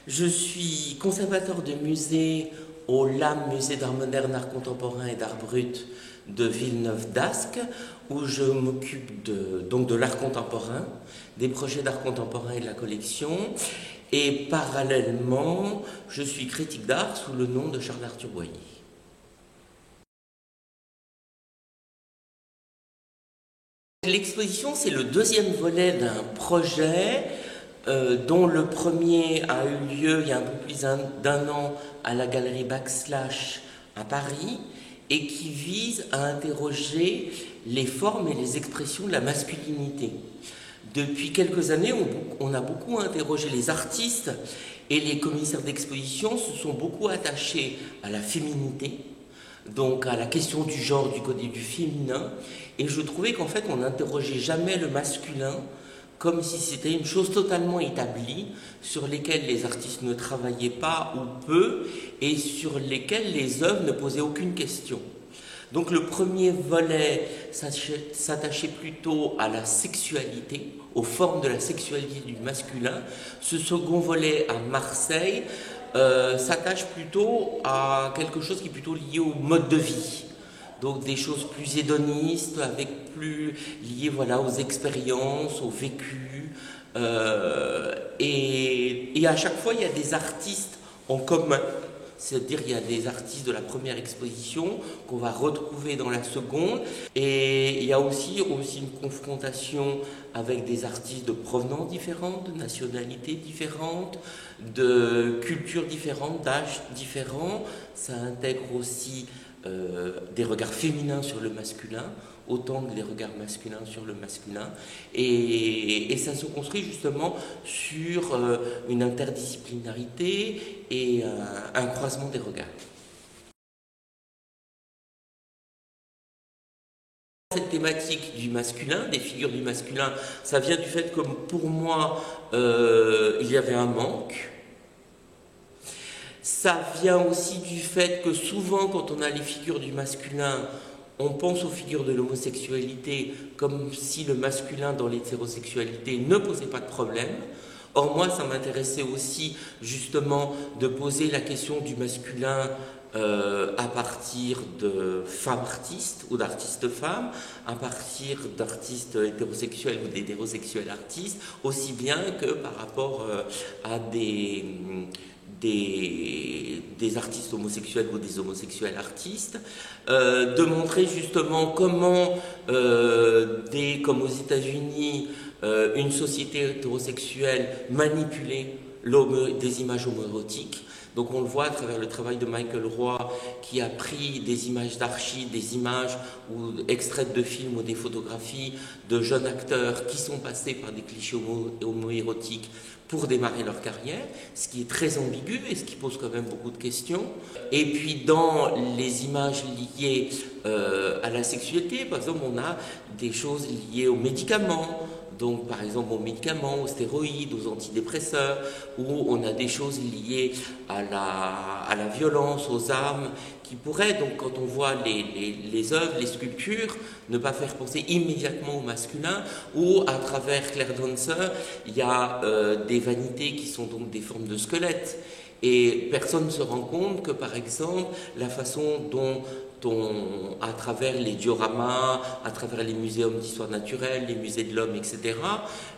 Je suis conservateur de musée au LAM, Musée d'art moderne, art contemporain et d'art brut de Villeneuve-d'Ascq, où je m'occupe de l'art contemporain, des projets d'art contemporain et de la collection. Et parallèlement, je suis critique d'art sous le nom de Charles-Arthur Boyer. L'exposition, c'est le deuxième volet d'un projet dont le premier a eu lieu il y a un peu plus d'un an à la galerie Backslash à Paris et qui vise à interroger les formes et les expressions de la masculinité. Depuis quelques années, on a beaucoup interrogé les artistes et les commissaires d'exposition se sont beaucoup attachés à la féminité, donc à la question du genre, du côté du féminin, et je trouvais qu'en fait on n'interrogeait jamais le masculin comme si c'était une chose totalement établie, sur lesquelles les artistes ne travaillaient pas ou peu, et sur lesquelles les œuvres ne posaient aucune question. Donc le premier volet s'attachait plutôt à la sexualité, aux formes de la sexualité du masculin. Ce second volet à Marseille s'attache plutôt à quelque chose qui est plutôt lié au mode de vie. Donc des choses plus hédonistes, avec plus liées voilà, aux expériences, au vécu. Et à chaque fois, il y a des artistes en commun. C'est-à-dire qu'il y a des artistes de la première exposition qu'on va retrouver dans la seconde. Et il y a aussi une confrontation avec des artistes de provenance différentes, de nationalités différentes, de cultures différentes, d'âges différents. Ça intègre aussi des regards féminins sur le masculin, autant que des regards masculins sur le masculin. Et ça se construit justement sur une interdisciplinarité et un croisement des regards. Cette thématique du masculin, des figures du masculin, ça vient du fait que pour moi, il y avait un manque. Ça vient aussi du fait que souvent, quand on a les figures du masculin, on pense aux figures de l'homosexualité comme si le masculin dans l'hétérosexualité ne posait pas de problème. Or, moi, ça m'intéressait aussi justement de poser la question du masculin à partir de femmes artistes ou d'artistes femmes, à partir d'artistes hétérosexuels ou d'hétérosexuels artistes, aussi bien que par rapport à des artistes homosexuels ou des homosexuels artistes, de montrer justement comment, comme aux États-Unis, une société hétérosexuelle manipulait des images homoérotiques. Donc on le voit à travers le travail de Michael Roy qui a pris des images d'archives, des images ou extraites de films ou des photographies de jeunes acteurs qui sont passés par des clichés homoérotiques pour démarrer leur carrière, ce qui est très ambigu et ce qui pose quand même beaucoup de questions. Et puis dans les images liées à la sexualité, par exemple, on a des choses liées aux médicaments, donc par exemple aux médicaments, aux stéroïdes, aux antidépresseurs, où on a des choses liées à la violence, aux armes, qui pourraient, donc quand on voit les œuvres, les sculptures, ne pas faire penser immédiatement au masculin, ou à travers Claire Dancer, il y a des vanités qui sont donc des formes de squelettes. Et personne ne se rend compte que, par exemple, la façon dont à travers les dioramas, à travers les muséums d'histoire naturelle, les musées de l'homme, etc.,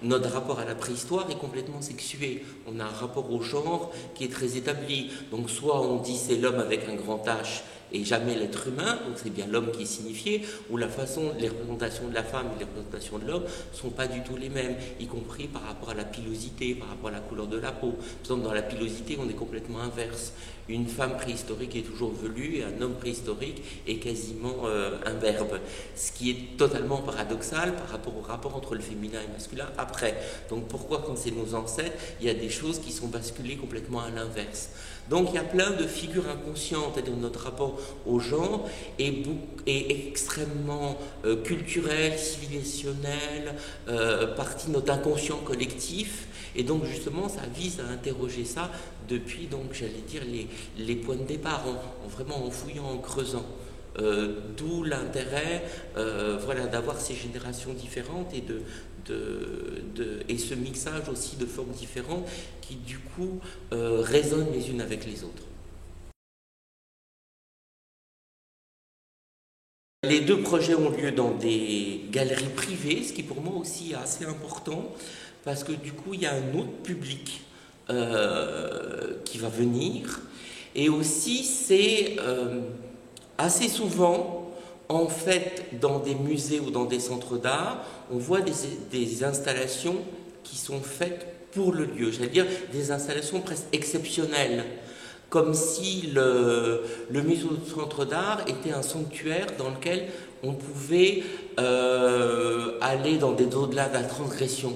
notre rapport à la préhistoire est complètement sexué. On a un rapport au genre qui est très établi. Donc soit on dit c'est l'homme avec un grand H et jamais l'être humain, donc c'est bien l'homme qui est signifié, ou les représentations de la femme et les représentations de l'homme ne sont pas du tout les mêmes, y compris par rapport à la pilosité, par rapport à la couleur de la peau. Par exemple, dans la pilosité, on est complètement inverse. Une femme préhistorique est toujours velue et un homme préhistorique est quasiment imberbe, ce qui est totalement paradoxal par rapport au rapport entre le féminin et le masculin après. Donc pourquoi quand c'est nos ancêtres, il y a des choses qui sont basculées complètement à l'inverse. Donc il y a plein de figures inconscientes, c'est-à-dire notre rapport au genre est extrêmement culturel, civilisationnel, partie de notre inconscient collectif, et donc justement ça vise à interroger ça depuis, donc j'allais dire, les points de départ, vraiment en fouillant, en creusant. D'où l'intérêt voilà, d'avoir ces générations différentes et, et ce mixage aussi de formes différentes qui du coup résonnent les unes avec les autres. Les deux projets ont lieu dans des galeries privées, ce qui pour moi aussi est assez important, parce que du coup il y a un autre public qui va venir, et aussi c'est assez souvent, en fait, dans des musées ou dans des centres d'art, on voit des installations qui sont faites pour le lieu, j'allais dire des installations presque exceptionnelles. Comme si le musée ou le centre d'art était un sanctuaire dans lequel on pouvait aller dans des au-delà de la transgression.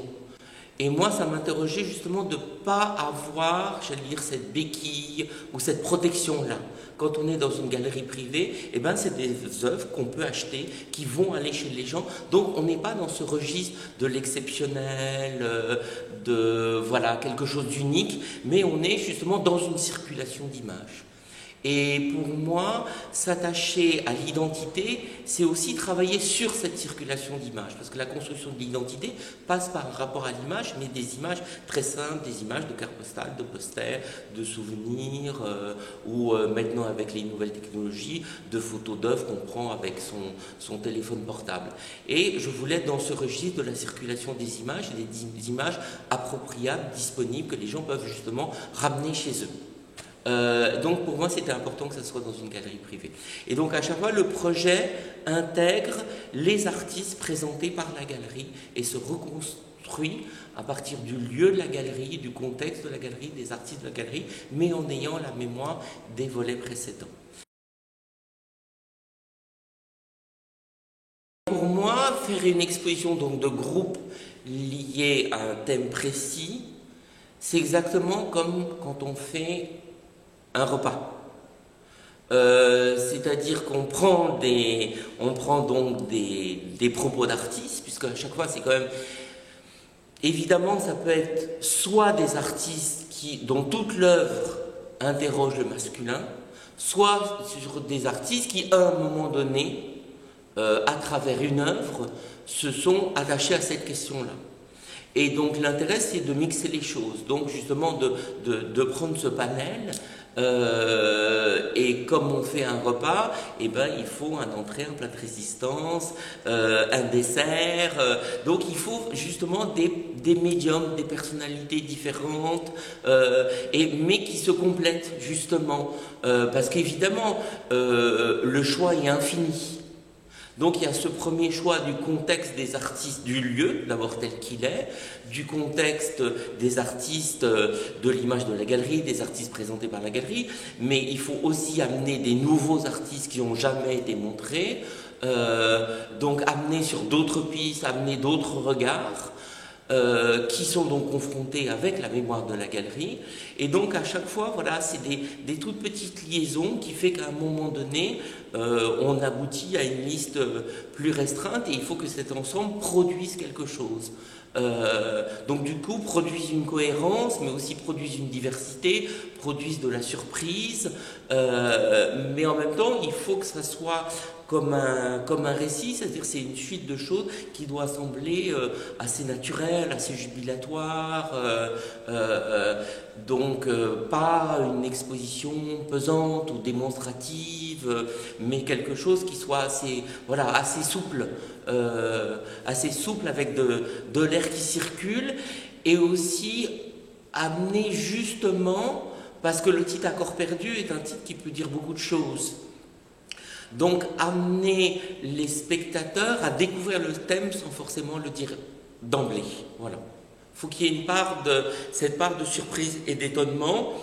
Et moi, ça m'interrogeait justement de ne pas avoir, j'allais dire, cette béquille ou cette protection-là. Quand on est dans une galerie privée, eh ben, c'est des œuvres qu'on peut acheter, qui vont aller chez les gens. Donc, on n'est pas dans ce registre de l'exceptionnel, de voilà, quelque chose d'unique, mais on est justement dans une circulation d'images. Et pour moi, s'attacher à l'identité, c'est aussi travailler sur cette circulation d'images, parce que la construction de l'identité passe par un rapport à l'image, mais des images très simples, des images de cartes postales, de posters, de souvenirs, ou maintenant avec les nouvelles technologies, de photos d'œuvres qu'on prend avec son téléphone portable. Et je voulais être dans ce registre de la circulation des images, et des images appropriables, disponibles, que les gens peuvent justement ramener chez eux. Donc pour moi c'était important que ça soit dans une galerie privée. Et donc à chaque fois le projet intègre les artistes présentés par la galerie et se reconstruit à partir du lieu de la galerie, du contexte de la galerie, des artistes de la galerie, mais en ayant la mémoire des volets précédents. Pour moi, faire une exposition donc, de groupe liée à un thème précis, c'est exactement comme quand on fait un repas. C'est-à-dire qu'on prend donc des propos d'artistes, puisque à chaque fois c'est quand même... Évidemment, ça peut être soit des artistes dont toute l'œuvre interroge le masculin, soit sur des artistes qui, à un moment donné, à travers une œuvre, se sont attachés à cette question-là. Et donc l'intérêt, c'est de mixer les choses, donc justement de prendre ce panel, et comme on fait un repas, eh ben, il faut un entrée, un plat de résistance, un dessert, donc il faut justement des médiums, des personnalités différentes, mais qui se complètent justement, parce qu'évidemment, le choix est infini. Donc il y a ce premier choix du contexte des artistes du lieu, d'abord tel qu'il est, du contexte des artistes de l'image de la galerie, des artistes présentés par la galerie, mais il faut aussi amener des nouveaux artistes qui n'ont jamais été montrés, donc amener sur d'autres pistes, amener d'autres regards, qui sont donc confrontés avec la mémoire de la galerie. Et donc à chaque fois, voilà, c'est des toutes petites liaisons qui fait qu'à un moment donné, on aboutit à une liste plus restreinte et il faut que cet ensemble produise quelque chose. Donc du coup, produise une cohérence, mais aussi produise une diversité, produise de la surprise, mais en même temps, il faut que ça soit comme un récit, c'est-à-dire c'est une suite de choses qui doit sembler assez naturelle, assez jubilatoire, donc pas une exposition pesante ou démonstrative, mais quelque chose qui soit assez, voilà, assez souple avec de l'air qui circule, et aussi amener justement, parce que le titre Accord perdu est un titre qui peut dire beaucoup de choses. Donc amener les spectateurs à découvrir le thème sans forcément le dire d'emblée. Voilà. Il faut qu'il y ait cette part de surprise et d'étonnement,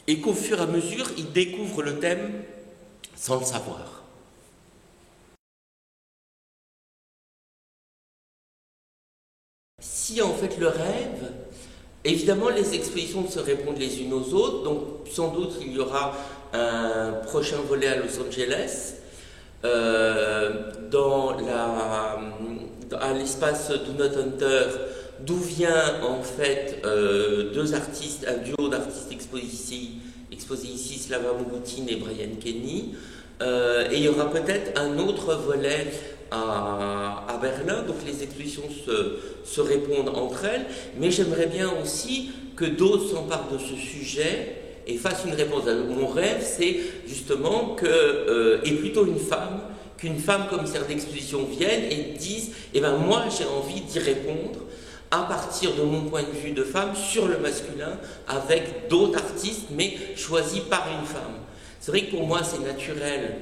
et qu'au fur et à mesure, ils découvrent le thème sans le savoir. Si en fait le rêve, évidemment les expositions se répondent les unes aux autres, donc sans doute il y aura un prochain volet à Los Angeles, à l'espace Do Not Enter, d'où vient en fait deux artistes, un duo d'artistes exposés ici, Slava Mogoutine et Brian Kenny, Et il y aura peut-être un autre volet à Berlin, donc les expositions se répondent entre elles, mais j'aimerais bien aussi que d'autres s'emparent de ce sujet et fassent une réponse. Mon rêve, c'est justement que, et plutôt qu'une femme commissaire d'exposition vienne et dise, eh ben moi j'ai envie d'y répondre à partir de mon point de vue de femme sur le masculin, avec d'autres artistes, mais choisis par une femme. C'est vrai que pour moi c'est naturel,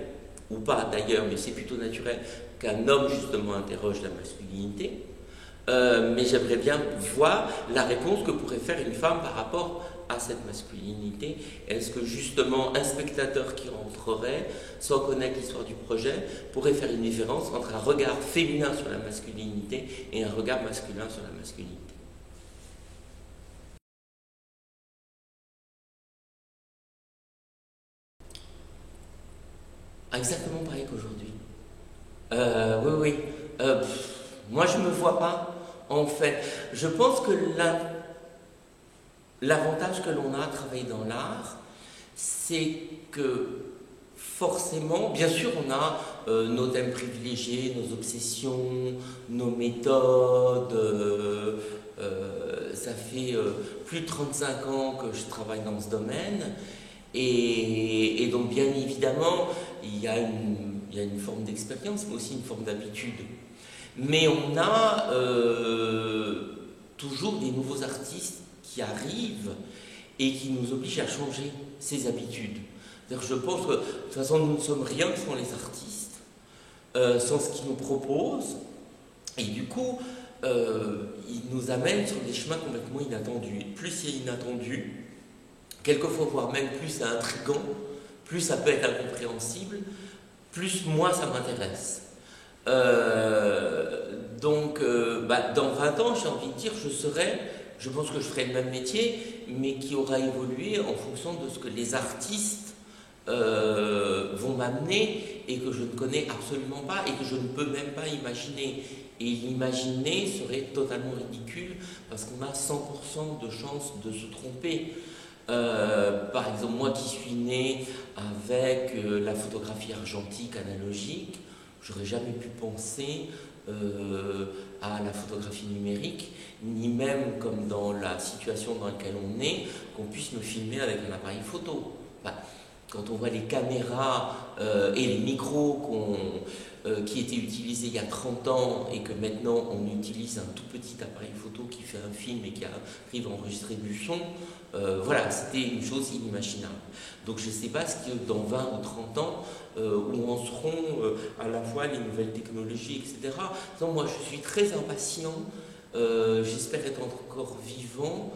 ou pas d'ailleurs, mais c'est plutôt naturel qu'un homme justement interroge la masculinité, mais j'aimerais bien voir la réponse que pourrait faire une femme par rapport à cette masculinité. Est-ce que justement un spectateur qui rentrerait, sans connaître l'histoire du projet, pourrait faire une différence entre un regard féminin sur la masculinité et un regard masculin sur la masculinité? Exactement pareil qu'aujourd'hui. Oui, oui. Moi, je ne me vois pas, en fait. Je pense que l'avantage que l'on a à travailler dans l'art, c'est que forcément, bien sûr, on a nos thèmes privilégiés, nos obsessions, nos méthodes. Ça fait plus de 35 ans que je travaille dans ce domaine. Et donc, bien évidemment, il y a une forme d'expérience, mais aussi une forme d'habitude. Mais on a toujours des nouveaux artistes qui arrivent et qui nous obligent à changer ces habitudes. Je pense que de toute façon nous ne sommes rien sans les artistes, sans ce qu'ils nous proposent, et du coup ils nous amènent sur des chemins complètement inattendus. Et plus c'est inattendu, quelquefois voire même plus c'est intriguant, plus ça peut être incompréhensible, plus moi ça m'intéresse. Dans 20 ans, j'ai envie de dire, je pense que je ferai le même métier, mais qui aura évolué en fonction de ce que les artistes vont m'amener et que je ne connais absolument pas et que je ne peux même pas imaginer. Et l'imaginer serait totalement ridicule parce qu'on a 100% de chances de se tromper. Par exemple, moi qui suis né avec la photographie argentique analogique, j'aurais jamais pu penser à la photographie numérique, ni même comme dans la situation dans laquelle on est, qu'on puisse me filmer avec un appareil photo. Enfin, quand on voit les caméras et les micros qui étaient utilisés il y a 30 ans et que maintenant on utilise un tout petit appareil photo qui fait un film et qui arrive à enregistrer du son, voilà, c'était une chose inimaginable. Donc je ne sais pas ce que dans 20 ou 30 ans, où en seront à la fois les nouvelles technologies, etc. Donc moi je suis très impatient, j'espère être encore vivant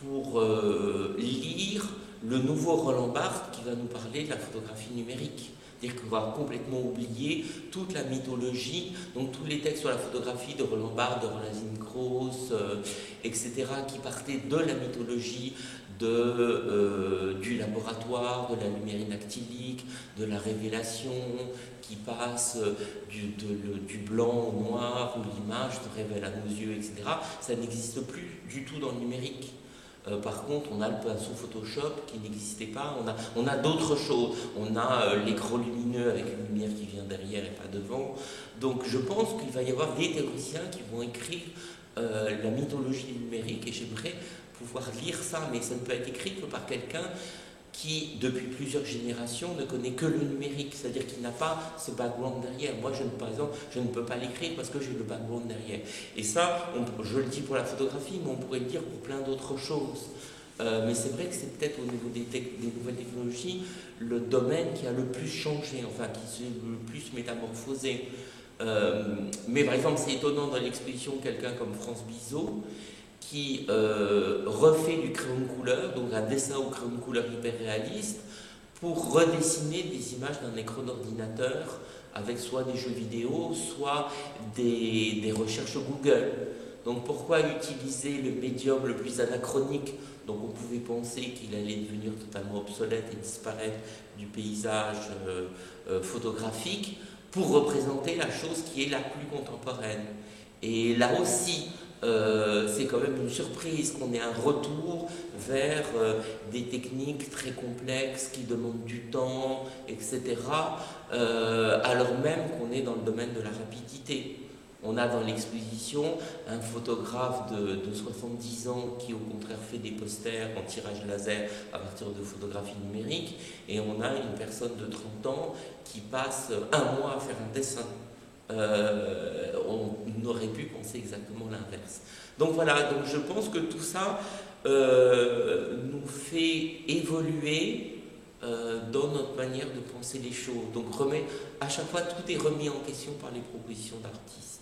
pour lire le nouveau Roland Barthes qui va nous parler de la photographie numérique. C'est-à-dire qu'on va complètement oublier toute la mythologie, donc tous les textes sur la photographie de Roland Barthes, de Roland Zinckros, etc., qui partaient de la mythologie du laboratoire, de la lumière inactylique, de la révélation, qui passe du blanc au noir, où l'image se révèle à nos yeux, etc. Ça n'existe plus du tout dans le numérique. Par contre, on a le pinceau Photoshop qui n'existait pas, on a d'autres choses, on a l'écran lumineux avec une lumière qui vient derrière et pas devant. Donc je pense qu'il va y avoir des théoriciens qui vont écrire la mythologie numérique et j'aimerais pouvoir lire ça, mais ça ne peut être écrit que par quelqu'un qui, depuis plusieurs générations, ne connaît que le numérique, c'est-à-dire qu'il n'a pas ce background derrière. Moi, par exemple, je ne peux pas l'écrire parce que j'ai le background derrière. Et ça, je le dis pour la photographie, mais on pourrait le dire pour plein d'autres choses. Mais c'est vrai que c'est peut-être au niveau des nouvelles technologies le domaine qui a le plus changé, enfin qui s'est le plus métamorphosé. Mais par exemple, c'est étonnant dans l'exposition quelqu'un comme France Bizot, qui refait du crayon de couleur, donc un dessin au crayon de couleur hyper réaliste, pour redessiner des images d'un écran d'ordinateur avec soit des jeux vidéo, soit des recherches Google. Donc pourquoi utiliser le médium le plus anachronique, donc on pouvait penser qu'il allait devenir totalement obsolète et disparaître du paysage photographique, pour représenter la chose qui est la plus contemporaine. Et là aussi, c'est quand même une surprise qu'on ait un retour vers des techniques très complexes qui demandent du temps, etc., alors même qu'on est dans le domaine de la rapidité. On a dans l'exposition un photographe de 70 ans qui au contraire fait des posters en tirage laser à partir de photographie numérique, et on a une personne de 30 ans qui passe un mois à faire un dessin. On aurait pu penser exactement l'inverse. Donc voilà, donc je pense que tout ça nous fait évoluer dans notre manière de penser les choses. Donc à chaque fois, tout est remis en question par les propositions d'artistes.